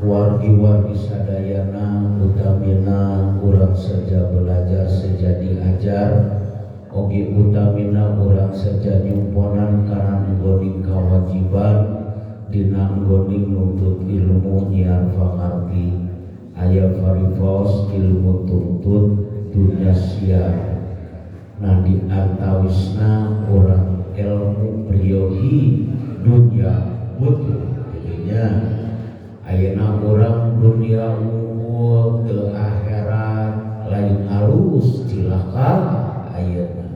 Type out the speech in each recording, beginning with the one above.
wargi-wargi sadayana utamina urang saja belajar sejadi ajar oge utamina urang saja nyumponan kana nggoning kawajiban dina nggoning nuntut ilmu nyiar pangarti aya farifos ilmu tuntut dunya siar nah di antawisna urang ilmu priyogi dunya butuh jadinya ayeuna urang dunia unggul teu akhirat lain alus cilaka ayeuna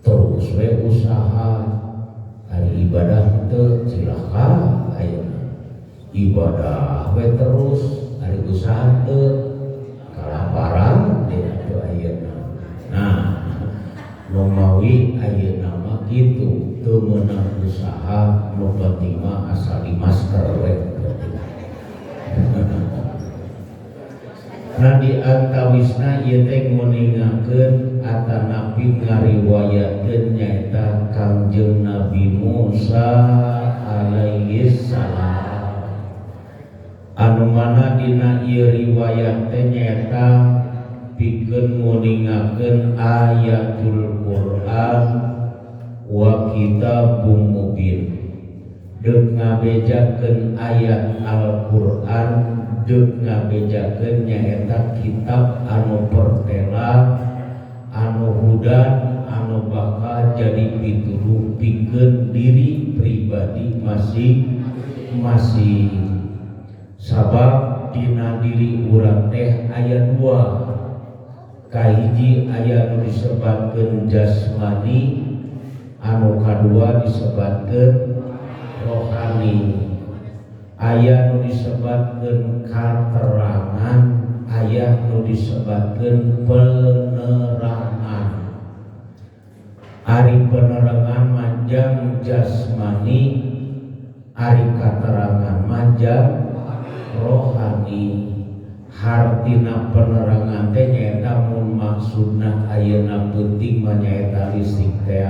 terus we usaha hari ibadah teu cilaka ayeuna ibadah we terus hari usaha teu kalaparan teu ayeuna nah numawi ayeuna mah kitu teu meunang usaha nu penting mah asal di master we nah di antawisna ieu teh nguningakeun atanapi ngariwayatkeun nyaeta Kangjeng Nabi Musa alaihi salam anu mana dina ieu riwayat teh nyaeta pikeun nguningakeun ayatul Quran wa kitabum mubin deuk ngabejakeun ayat Al-Qur'an deuk ngabejakeun nyaeta kitab anu pertela anu hudan anu bakal jadi pituduh pikeun diri pribadi masing-masing sabab dina diri urang teh aya dua kahiji aya nu disebatkeun jasmani anu kadua disebatkeun rohani aya nu disebatkeun katerangan aya nu disebatkeun penerangan ari penerangan manjang jasmani ari katerangan manjang rohani hartina penerangan teh nyaeta mun maksudna ayeuna penting mah nyaeta listrik teh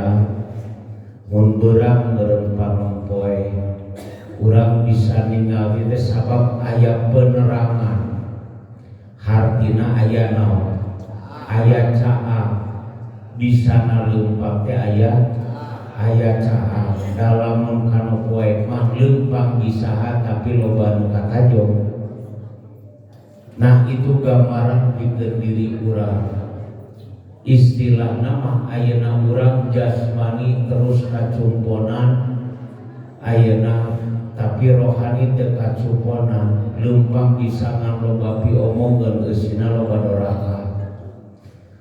mun beurang meureun panompoe urang bisa ningali teh sabab aya penerangan hartina aya naon aya cahaya di sana leumpang teh aya cahaya dalam kana poe mah leumpang bisaha tapi loba nu katajong nah itu gambaran pikeun diri urang istilah nama ayeuna urang jasmani terus kacumponan ayeuna tapi rohani teu kacumponan leumpang bisa ngalobapi omongan eusina loba doraka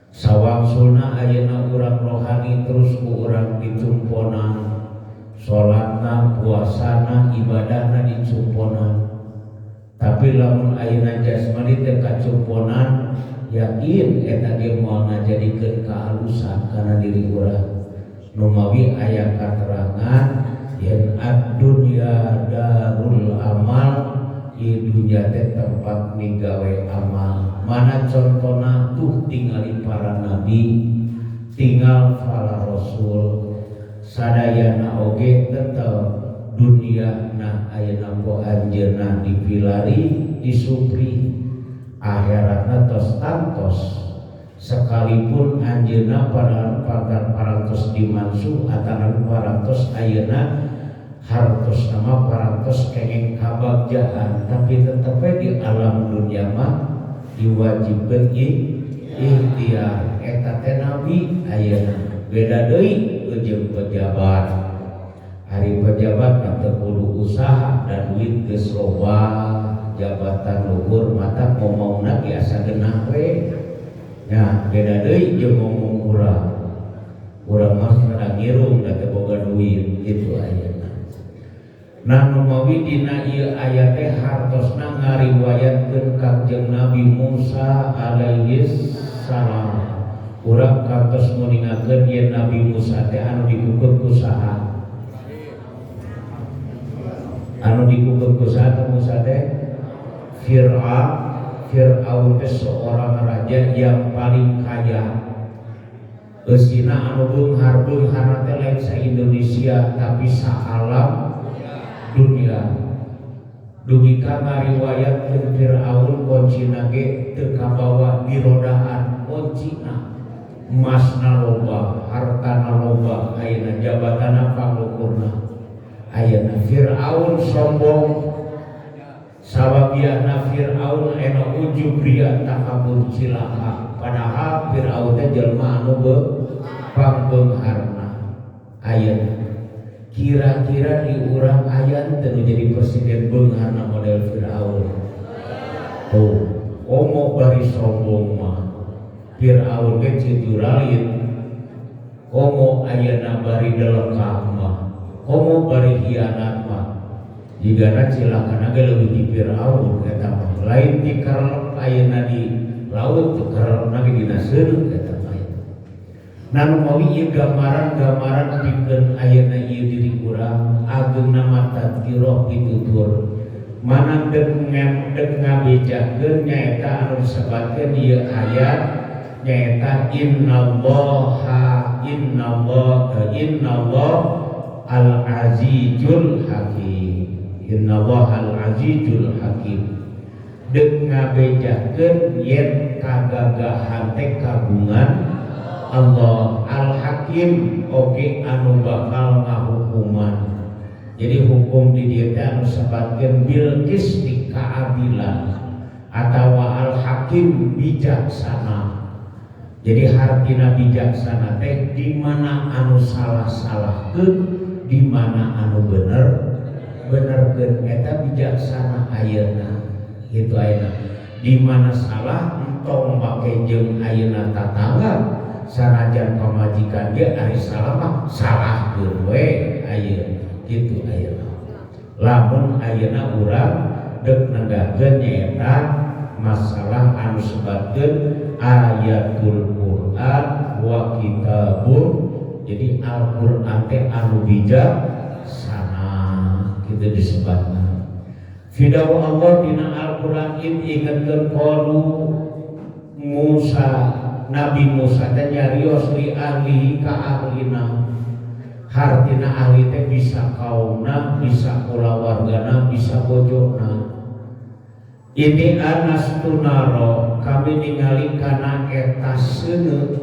sawangsulna ayeuna urang rohani terus ku urang dicumponan salatna puasana ibadahna dicumponan tapi lamun ayeuna jasmani teu kacumponan yakin eta ge moal ngajadikeun kehalusan kana diri urang numawi aya katerangan yen ad-dunya darul amal ieu dunya teh tempat migawe amal mana contona tuh tingali para nabi tinggal para rasul sadayana oge tetep dunia nah ayeuna po anjeunna dipilari disupri akhiratna tos tantos sekalipun anjeunna parantos dimansuh ataupun parantos ayeuna hartos nama parantos kenging kabagjaan tapi tetep di alam dunia mah diwajibkeun ikhtiar eta teh nabi ayeuna beda deui jeung pejabat hari pejabat teu kudu usaha dan duit geus loba jabatan luhur mata ngomongna biasa genah we nya beda deui jeung ngomong urang mah kada ngirung da teu boga duit kitu ayeuna nah numawi dina ieu aya teh hartosna ngariwayatkeun Kangjeng Nabi Musa alaihi salam urang kantos nguningakeun yen Nabi Musa teh anu dikukut ku saha anu dikukut ku saha Musa teh Fir'aun teh seorang raja yang paling kaya eusina anu beunghar-beunghar teh lain sa Indonesia tapi sa alam dunia dugi ka ngariwayatkeun Firaun kuncina ge teu kabawa di rodaan kuncina emasna loba hartana loba ayeuna jabatana panglukurna ayeuna Firaun sombong sababiana Firaun ena ujub ria takabur cilaka padahal Firaun teh jelema anu pangbeungharna ayeuna kira-kira di urang ayat teu jadi presiden beungharna model Firaun. Tuh, omo bari sombong mah. Firaun ge cituralit. Omo ayeuna bari delekah mah. Omo bari hianat mah. Jigana cilakana ge leuwih di Firaun eta mah. Lain ti karep ayeuna di laut teu karepna ge dina seureuh eta mah. Nanu mawi ieu gambaran-gambaran pikeun ayeuna ieu diri urang ageuna mata tadkirah pitutur mana deuk ngabejakeun nyaeta anu disebatkeun ieu ayat nyaeta innallaha al-azizul hakim innallahal azizul hakim deuk ngabejakeun yen kagagahan teh kagungan Allah al-hakim oge anu bakal ngahukuman. Jadi hukum di dieu teh anu sabatkeun bil qisti kaadilan atawa al-hakim bijaksana. Jadi hartina bijaksana teh di mana anu salah-salahkeun, di mana anu benerkeun eta bijaksana ayeuna. Gitu ayeuna. Di mana salah entong make jeung ayeuna tatangga sanajan pamajikan dia ari salah mah salahkeun we ayeuna kitu ayeuna lamun ayeuna urang deuk nenggahkeun nyaeta masalah anu sebatkeun ayatul Quran wa kitabun jadi Al-Qur'an teh anu bijaksana kitu disebutna fidawu Allah dina Al-Qur'an ingatkeun qalu Musa Nabi Musa teh nyarios li ahli ka ahlina hartina ahli teh bisa kaumna bisa kulawargana bisa bojona ini anastunaro kami ningali kana eta seuneu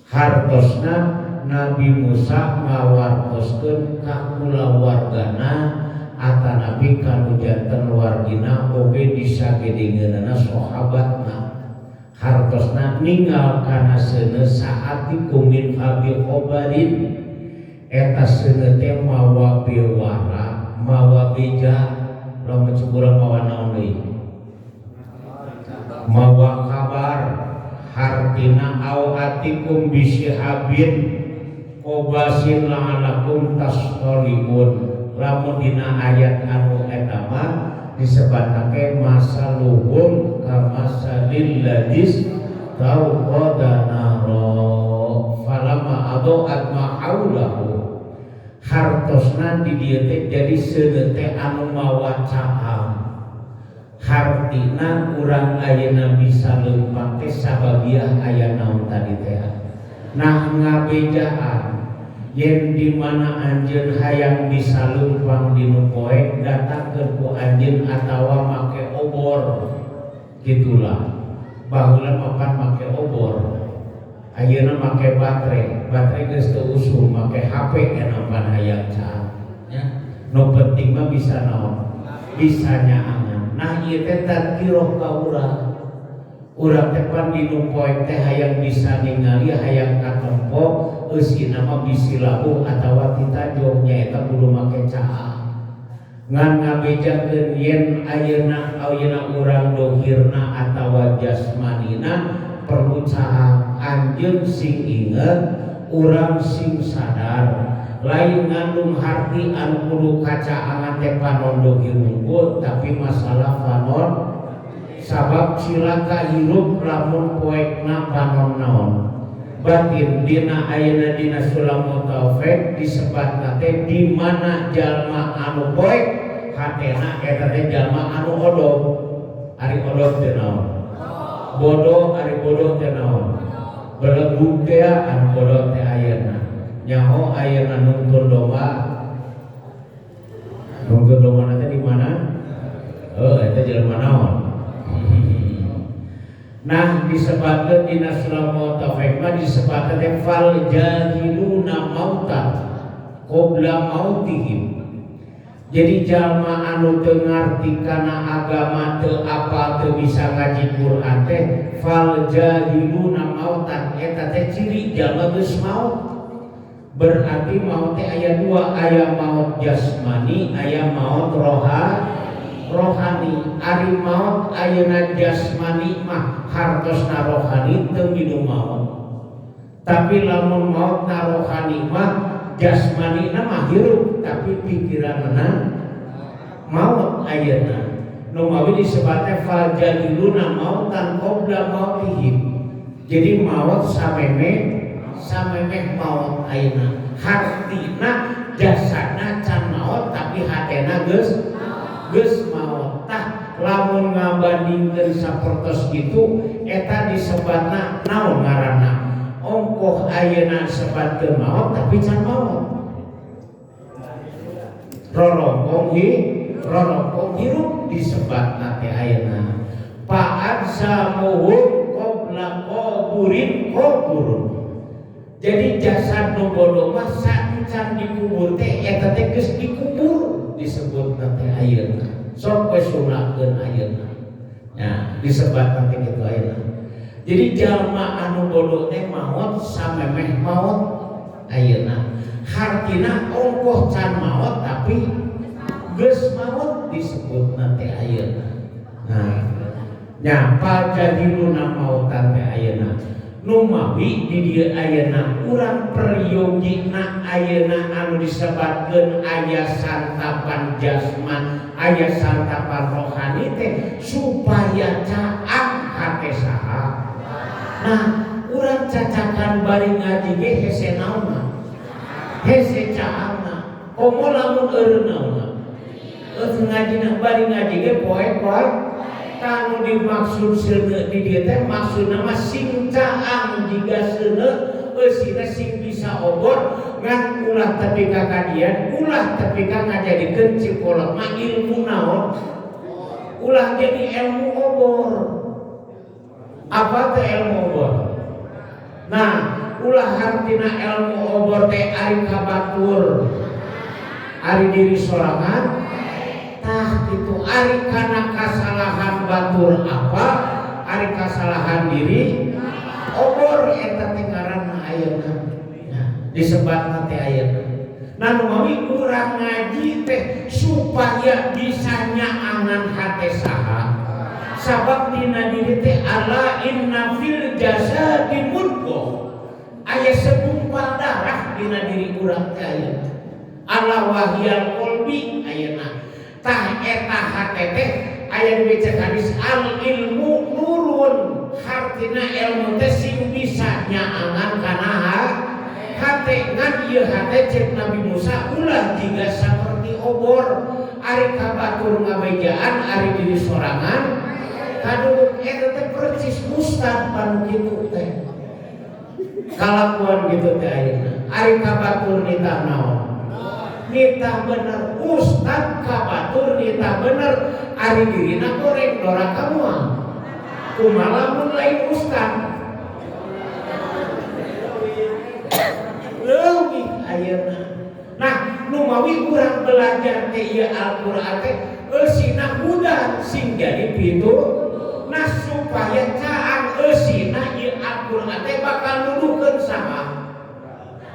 hartosna Nabi Musa ngawartoskeun ka kulawargana atanapi kanu janten wargina oge disagedengeunana sahabatna hartosna ninggal kana seuneu saatikum min habi khobarin eta seuneu teh mawa bewara mawa beja lamun cukurang mawa naon deui mawa kabar hartina awatikum bisihabin qobasin la'alakum tasqaliun lamun dina ayat anu eta mah disebutake masaluhum kamasalil ladis tauqada naro falama adoat ma haulahu hartosna di dieu teh jadi seuneu teh anu mawa caham hartina urang ayeuna bisa leumpang teh sababiah aya naon tadi teh nah ngabejaan yen di mana anjeun hayang bisa leumpang dinu poek datangkeun ku anjeun atawa make obor gitulah baheula mapan make obor ayeuna make baterai geus teu usul make HP ena pan hayang caan nya nu penting mah bisa naon bisa nyaangan nah ieu teh tadkirah ka urang teh pan dinu poek teh hayang bisa ningali hayang katempo eusina mah bisi labuh atawa titajong nyaeta kudu make caa ngan ngabejakeun yen ayeuna urang dohirna atawa jasmanina perlu caa anjeun sing inget urang sing sadar lain ngandung harti anu kudu kacaangan teh panon dohir unggul tapi masalah panon sabab cilaka hirup lamun poekna panon naon batin dina ayeuna dina sulamut taufik disebatna teh di mana jalma anu poek hatena eta teh jalma anu odog ari odog teh naon bodoh ari bodoh teh naon belegug teh anu bodoh teh ayeuna nyaho ayeuna nungtun domba Mungkin golongan itu di mana? Oh, itu jelema naon? Nah, disebutkan di Nasrul Mu'tafik disebutkan fal jahiluna mauta qabla mautihim. Jadi jalma anu teu ngarti kana agama teu apa teu bisa ngaji Quran teh fal jahiluna mautan eta teh ciri jalma geus maut. Berarti maut teh aya dua, aya maut jasmani, aya maut rohani. Ari maut ayeuna jasmani mah hartosna rohani teu minum maut. Tapi lamun maut na rohani mah jasmani mah hirup tapi pikiranna maut ayeuna. Nu mawi disebutna fajadiluna mautan qabla mautihim. Jadi maut samemeh maut ayeuna. Hartina jasadna can maut tapi hatena geus maut. Tah lamun ngabandingkeun sapertos kitu eta disebutna naon ngaranna? Ongkoh ayeuna sebatkeun maut tapi can maut. Rorompong hirup disebatna teh ayeuna. Fa'ad samuhum qabla qaburin qaburun. Jadi jasad nu bodoh mah saencan dikubur teh eta teh geus dikubur disebutna teh ayeuna. Sok we sunahkeun ayeuna. Nah, disebutna teh kitu ayeuna. Jadi jalma anu bodoh teh maut samemeh maut ayeuna. Hartina ongkoh can maut tapi geus maut disebutna teh ayeuna. Nah, nya pajadiluna mautan teh ayeuna. Nu mawi di dieu ayeuna urang periyogina ayeuna anu disebatkeun aya santapan jasman, aya santapan rohani teh supaya caang hate saha. Nah, urang cacakan bari ngaji ge hese naonna? Hese caangna. Komo lamun eureun naonna? Ngajina bari ngaji ge poe-poe kanu dimaksud seuneu di dieu teh maksudna mah sing caang jiga seuneu eusina sing bisa obor ngan ulah tepi ka kadian ulah tepi ka ngajadikeun psikolog mah ilmu naon ulah jadi ilmu obor. Apa teh ilmu obor? Nah, ulah hartina ilmu obor teh ari kabatur ari diri sorangan. Tah itu ari kana kasalahan batur apa? Ari kasalahan diri obor eta teh ngaranna ayeuna. Nah, disebatna teh ayeuna. Nah, nu mawi urang ngaji teh supaya bisa nyaangan hate saha. Sabab dina diri teh ala inna fil jasadi mudghah. Aya segumpal darah dina diri urang teh ayeuna. Ala wahyal qalbi ayeuna. Tah eta hate teh aya dibecek hadis al ilmu nurun. Hartina ilmu teh sing bisa nyaangan kana hate ngan ieu hate cek Nabi Musa ulah jiga saperti obor ari kabatur ngabejaan ari diri sorangan kaduduk eta teh percis mustad panu kitu teh kalakuan kitu teh ayeuna ari kabatur nitah naon nitah bener ustad kabatur nitah bener ari dirina goreng doraka moal kumaha mun lain ustad leuwih ayeuna. Nah, nu mawi urang belajar teh ieu Al-Qur'an teh eusina mudah sing jadi pitu. Nah, supaya caang eusina ieu Al-Qur'an teh bakal nuduhkeun saha?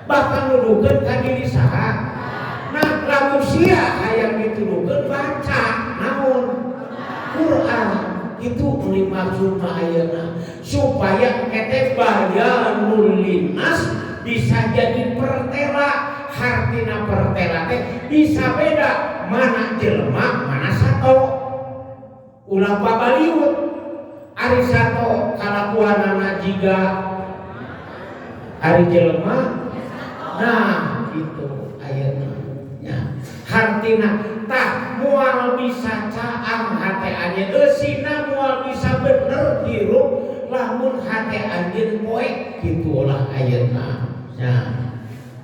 Bakal nuduhkeun ka diri saha? Nah, lamun sia hayang dituduhkeun baca naon? Qur'an. Itu maksud ayeuna supaya kete bayanul linnas bisa jadi pertela. Hartina pertela teh bisa beda mana jelema mana sato ulah babaliut ari sato kalakuanana jiga ari jelema nah itu ayeuna nya hartina tah moal bisa caang hate anjeun eusina moal bisa bener hirup lamun hate anjeun poek kitu ulah ayeuna nya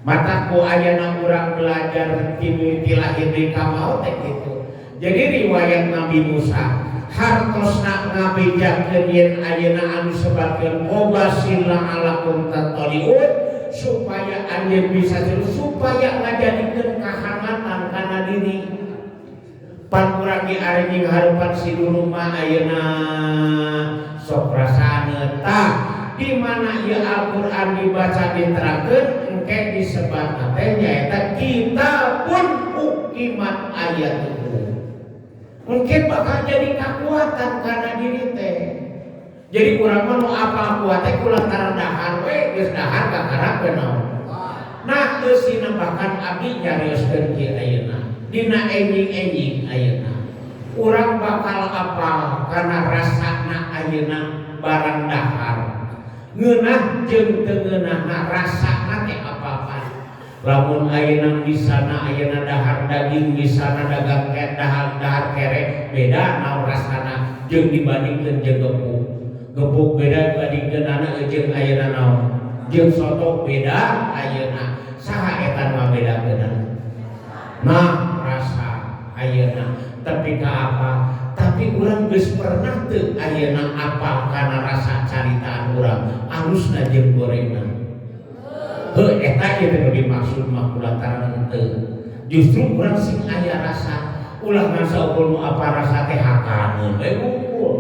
mataku ayana urang belajar timiti lahir di kamau teh gitu. Jadi riwayat Nabi Musa hartosna ngabejakeun yen ayeuna anu sebatkeun obasillah alakum tataliun supaya anjeun bisa supaya ngajadikeun kahangatan kana diri. Pan urang ge areng harupan si dulu mah ayeuna sok rasana tah di mana ieu Al-Qur'an dibaca diterangkeun engke disebat teh nyaeta kitabun ukimat ayatuhu. Mungkin bakal jadi kekuatan karena diri teh. Jadi urang mah nu apal kuat teh kulantaran dahar we geus dahar kakarakeun naon. Nah geus sinambahan abdi nyarioskeun kieu ayeuna. Dina enjing-enjing ayeuna. Urang bakal apal karena rasana ayeuna barang dahar. Ngeunah jeung teu ngeunahna rasana teh apa-apa. Lamun ayeuna misana ayeuna dahar daging misana dagang dahar kere beda naon rasana jeung dibandingkeun jeung gepuk. Gepuk beda dibandingkeun anak jeung ayeuna naon. Jeung soto beda ayeuna. Saha eta mah bedakeun? Nah, rasa ayeuna. Tapi ka apa? Tapi urang geus pernah teu ayeuna apal kana rasa caritaan urang alusna jeung gorengna. Heuh eta ge teh dimaksud mah kulantaran teu. Justru urang sing aya rasa ulah ngan saukul nu apa rasa teh hakaneun we unggul.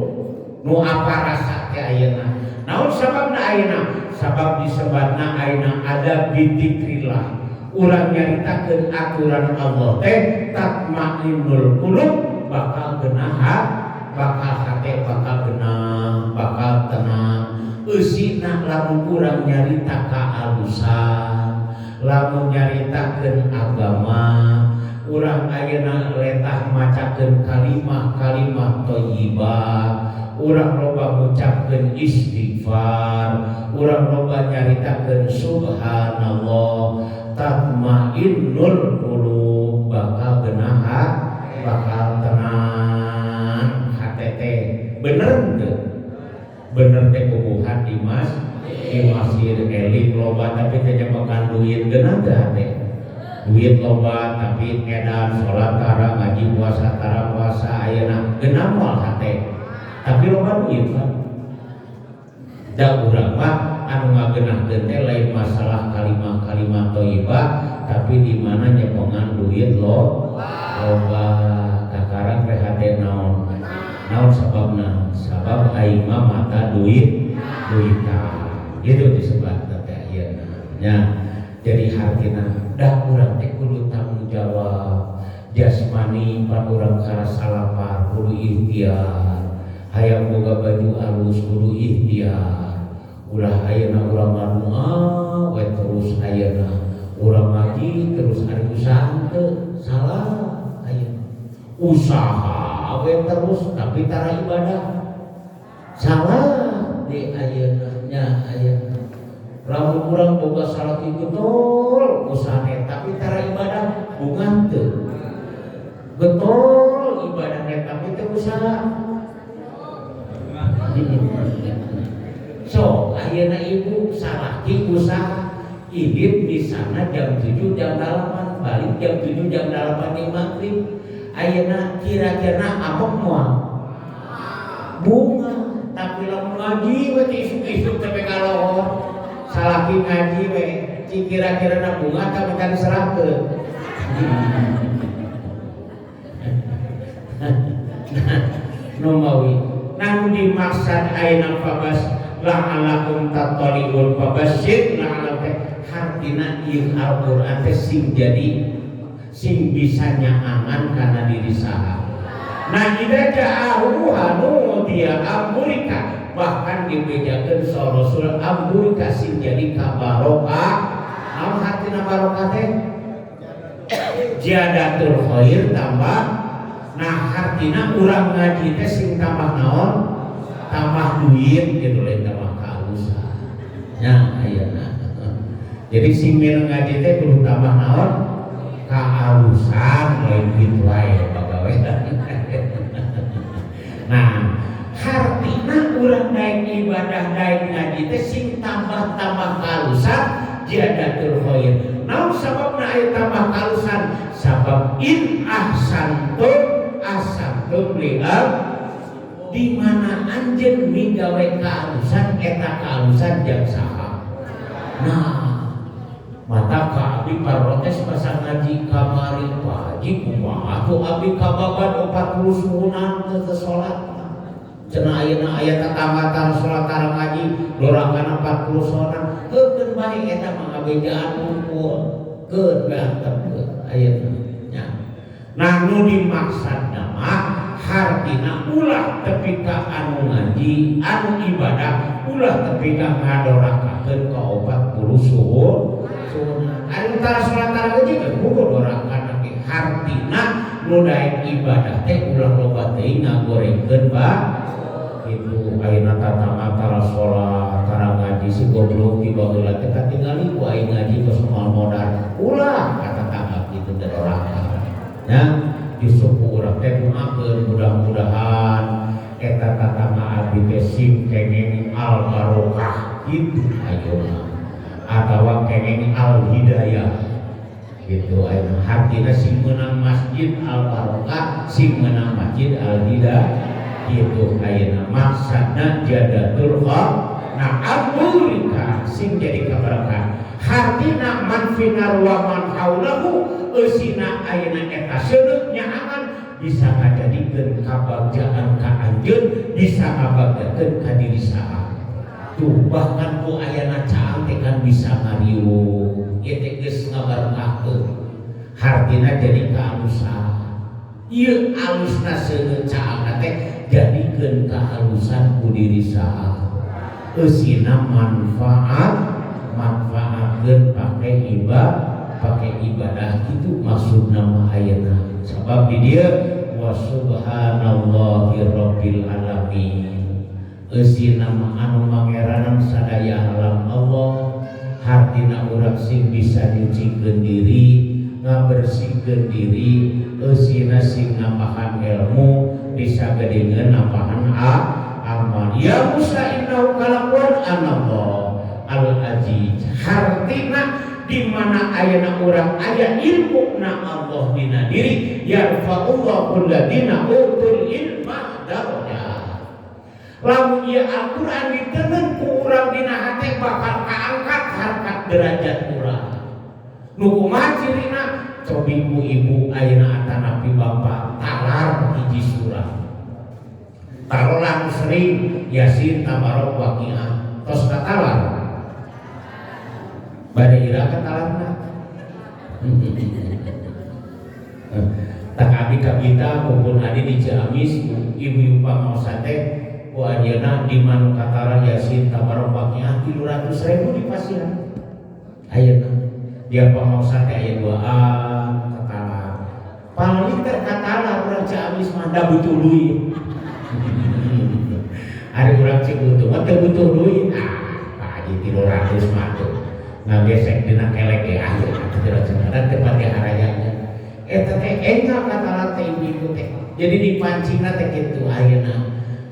Nu apa rasa teh ayeuna. Naon sababna ayeuna? Sabab disebutna ayeuna ada bidzikrillah. Urang nyaritakeun aturan Allah teh tatmainnul qulub bakal geunah bakal hate bakal geunah bakal tenang. Eusina lamun urang nyarita kaalusan lamun nyaritakeun agama urang ayeuna letah macakeun kalimah-kalimah thayyibah urang loba ngucapkeun istighfar urang loba nyaritakeun subhanallah tatmainnul qulub bakal geunah bakal tenang hate teh bener teu bener teh bubuhan di masjid eling loba tapi teh makan duit geunah teh duit loba tapi edan salat tara ngaji puasa tara puasa ayeuna geunah moal hate tapi loba duit kan da urang mah anu ngageunahkeun teh lain masalah kalimah-kalimah thayyibah tapi di mana nyepongan duit loba kakarang teh hate naon sababna sabab aing mah mata duitan gitu disebut teh ayeuna nya jadi hartina dah urang teh kudu tanggung jawab jasmani pan urang karasa lapar kudu ikhtiar hayang boga baju alus kudu ikhtiar ulah ayeuna urang nganu we terus ayeuna urang ngaji terus ari usaha teu salah ayeuna usaha we terus tapi tara ibadah salah di ayeuna nya ayeuna lamun urang boga salat betul usahane tapi tara ibadah bungan teu betul ibadahna tapi teu usaha so ayeuna ibu salaki usaha hidup di sana jam 7 jam 8 balik jam 7 jam 8 di maghrib ayeuna kira-kira amok moal bunga tapi lamun ngaji we isuk-isuk teh kalohor salaki ngaji we kira-kira na bunga tapi kan serahkeun nomawi nang dimaksud ayeuna fabas la'alakum tattaliun fabasyir la'alakum hartina ieu Al-Qur'an teh sing jadi sing bisa nyaangan kana diri saha. Nah ida ja'ahu hanu dia amburika bahkan dibejakeun sa Rasul amburika sing jadi kabarokah. Naon hartina barokah teh? Jadatul khair tambah. Nah hartina urang ngaji teh sing tambah naon? Tambah duit gitu lain tambah kausan. Nya ayeuna. Jadi sing mil ngaji teh kudu tambah naon? Kaalusan lain gitu wae pagawe. Nah, hartina urang daek ibadah daek ngaji teh sing tambah-tambah kaalusan jadatul khair. Naon sababna aya tambah kalusan sabab in ahsantum ahsantum li'am di mana anjeun migawe kalusan eta kalusan jeung saha. Nah mata ka abdi protes pasang ngaji kamari Pak Haji kumaha tuh abdi kababan 40 suhunan teu salat cenah ayeuna aya tatamatan salat tarang ngaji dorakan 40 suhunan keun bae eta mah ngabejaan unggul keun bantep ayeuna nya. Nah nu dimaksudna mah hartina ulah tepi ka anu ngaji anu ibadah ulah tepi ka ngadorakakeun ka 40 suhun. Ari utara salat tarawih jeung kudu dorakan ge hartina nu daek ibadah teh ulah loba teuing ngagorengkeun kitu ayeuna tata antara salat tara ngaji si goblok di baheula teh katingali ku aing ngaji geus moal modal ulah kata tangga kitu teh dorakan nya disuku urang teh doakeun mudah-mudahan eta tatama abdi teh sim kenging al barokah kitu ayeuna atau kenging al hidayah gitu ayeuna hartina sing meunang masjid al barokah sing meunang masjid al hidayah gitu ayeuna maksudna jadatul haq nah amrika sing jadi kaberkah hartina man finar wa man haulahu eusina ayeuna eta seureut nyaangan bisa ngajadikeun kabagjaan ka anjeun bisa ngabagdakeun ka diri saha. Tuh bahkan ku ayana caang teh kan bisa ngariung ieu teh geus ngabarkakeun hartina jadi kaalusan ieu alusna seueur caangna teh jadikeun kahalusan ku diri saha eusina manfaatkeun pake ibadah itu maksudna mah ayeuna sabab di dieu wa subhanallahi rabbil alamin eusina anu mangeranan sadaya alam Allah hartina urang sing bisa nyucikeun diri ngabersihkeun diri eusina sing nambahan ilmu bisa gedengeun nambahan amal ya Musa innahu kalaquan anallah al-aziz hartina di mana ayeuna urang aya ilmu na Allah dina diri yarfa'ullahu alladziina utul ilma darajat. Lamun ieu Al-Qur'an diteungeun ku urang dina hate bakal kaangkat harkat derajat urang. Nu kumaha cirina cobi ku ibu ayeuna atanapi bapa talar hiji surah. Tarolan sering Yasin tabarok waqiah tos katalar. Bade ira katalarna. Tak abdi ka kita maupun adi di Ciamis ibu-ibu pamaosan teh ku ayeuna di manu kataran Yasin tabarok waqiah 300.000 di pasiran. Ayeuna dia pamaosan teh aya 2an katalar. Paling teh katalar urang Ciamis mah da butuh duit. Ari urang Cibutuh mah teu butuh duit. Pak Haji 300 mah tuh. Ngagesek dina kelek ge aya atuh cenah teh pati harayana. Eta teh enggal katalar teh ibu teh. Jadi dipancingna teh kitu ayeuna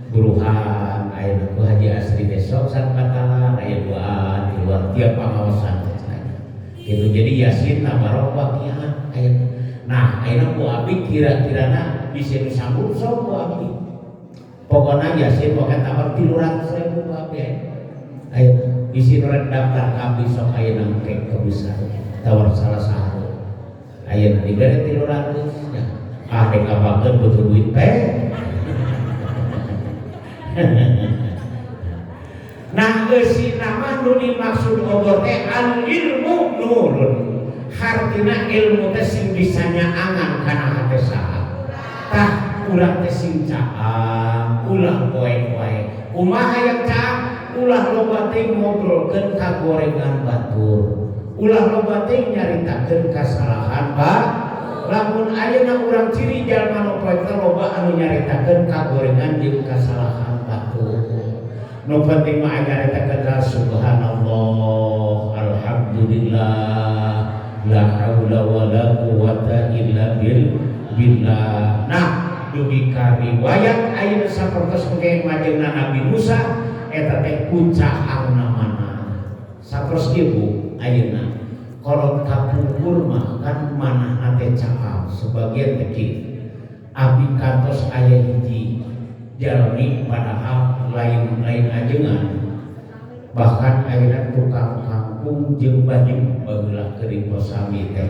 buruhan ayeuna ku Haji Asri besok san katalar aya 2an di luar tiap pangawasan teh cenah. Gitu jadi Yasin tabarok waqiah ayeuna. Nah ayeuna ku abdi kira-kirana bisa disambut sok ku abdi. Pokoknya Yasin pokoknya tabar 300.000 ku abdi ayeuna. Isi nurat daftar abdi sok ayeuna engke kebesar tawar salah satu ayeuna dibere 300 nya dek apakeun butuh duit teh. Nah eusina mah nu dimaksud Allah teh al ilmu nurun hartina ilmu teh sing bisa nyaangan kana hate saha tah urang teh sing caang ulah poe-poe kumaha yang caang ulah loba teh ngobrolkeun kagorengan batur ulah loba teh nyaritakeun kasalahan lamun ayeuna urang ciri jalma nu poe teh loba anu nyaritakeun kagorengan jeung kasalahan batur nu penting mah nyaritakeun subhanallah alhamdulillah la haula wala quwata illa billah. Nah dugi ka riwayat ayeuna sapertos engke majeunna Nabi Musa eta teh kucaangna mana sapertos ieu ayeuna Kolot kapungkur mah kan mana ate cakap sebagian kecil. Abi kantos aya hiji jalmi padahal lain ajengan. Bahkan ayeuna tukang kampung jeung baju baheula keur posami teh.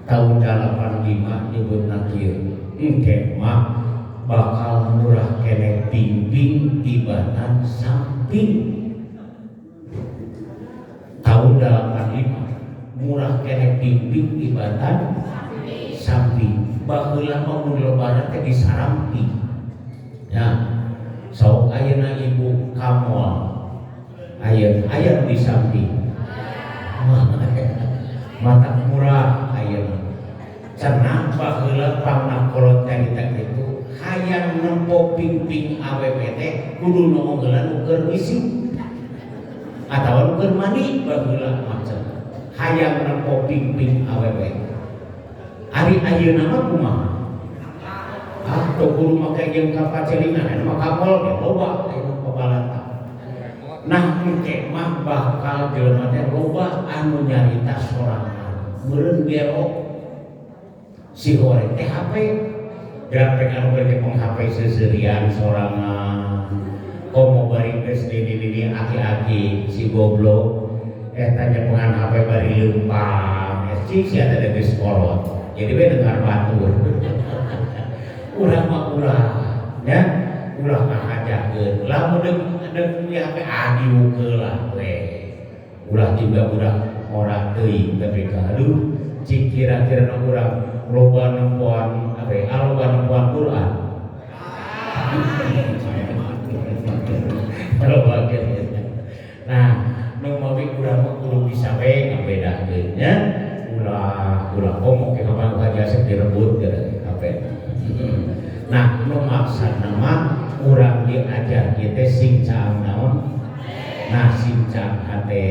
Tahun 85 nyebutna kieu. Engke mah bakal murah kene bimbing tibatan samping. Tahun 85 murah kene bimbing tibatan samping. Baheula mah mun lebaran teh disarampi. Ya. Sok ayeuna ibu kamol. Aya di samping. Mata murah ayeuna. Cenah baheula pangna kolot carita kitu hayang nempo ping-ping awewe teh kudu nonggolan nu keur misi. Atawa nu keur mani baheula macet. Hayang nempo ping-ping awewe. Ari ayeuna mah kumaha? Teu kudu make jeung kapacelingan anu mah kamol ge loba anu pabalata. Nah engke mah bakal jelema teh loba anu nyarita sorangan. Meureun belok si horeng teh HP. Grafik anu beureum pang HP seuseurean sorangan. Komo bari geus di aki-aki si goblok eta nyepengan HP bari leumpang. Si eta teh geus kolot. Jadi we dengar batur. Urang mah urang ya. Ulah ngahajakeun. Lamun deuk HP adiukeun we. Ulah juga udah ora teuing tapi aduh cik kira-kira urang loba nempoan loba nempoan Quran. Loba kieu. Nah, nu mawi urang mah kudu bisa we ngabedakeun nya. Ulah ngomong ke kapan aja sih direbut gara HP. Nah, nu maksudna mah urang diajar kieu teh sing caang naon? Nah, sing caang hate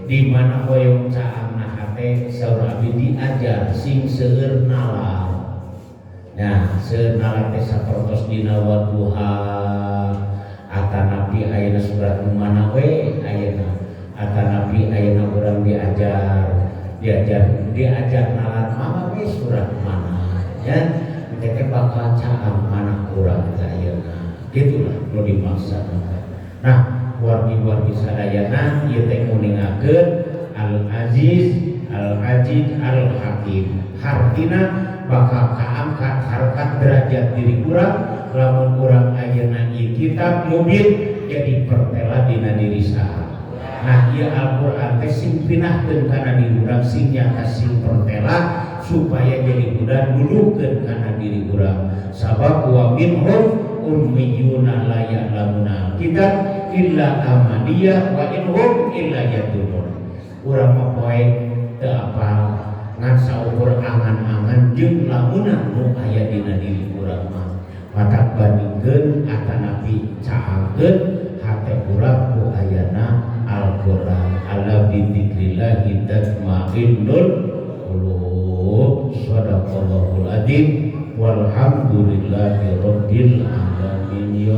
di mana hoyong caangna hate saur abdi diajar sing seueur nalar. Nah, seueur nalar teh sapertos dina wadduha atanapi ayeuna surat nu mana we ayeuna atanapi ayeuna urang diajar nalar mama we surat mana ya teh bakal caang mana urang ka ayeuna gitulah nu dimaksudna. Nah wargi-wargi sadayana ieu teh nguningakeun Al-Aziz Al-Hakim hartina bakal kaangkat harkat derajat diri urang lamun urang ayeuna ieu kitab mubin jadi pertela dina diri saha. Nah ieu Al-Qur'an teh sing pinahkeun kana diri urang sing nyata sing pertela supaya jadi budak dulukeun kana diri urang. Sabab wa minhum ummiyuna la ya'lamuna kitab illa amaniyah wa inhum illa yadunun. Urang mah poe teu apal ngan saukur angan-angan jeung lamunan nu aya dina diri urang mah. Matak bandingkeun atanapi caangkeun hate urang ku ayana Al-Qur'an. Ala bi dzikrillah tatma'innul qulub. Shadaqallahul adzim walhamdulillahi rabbil alamin.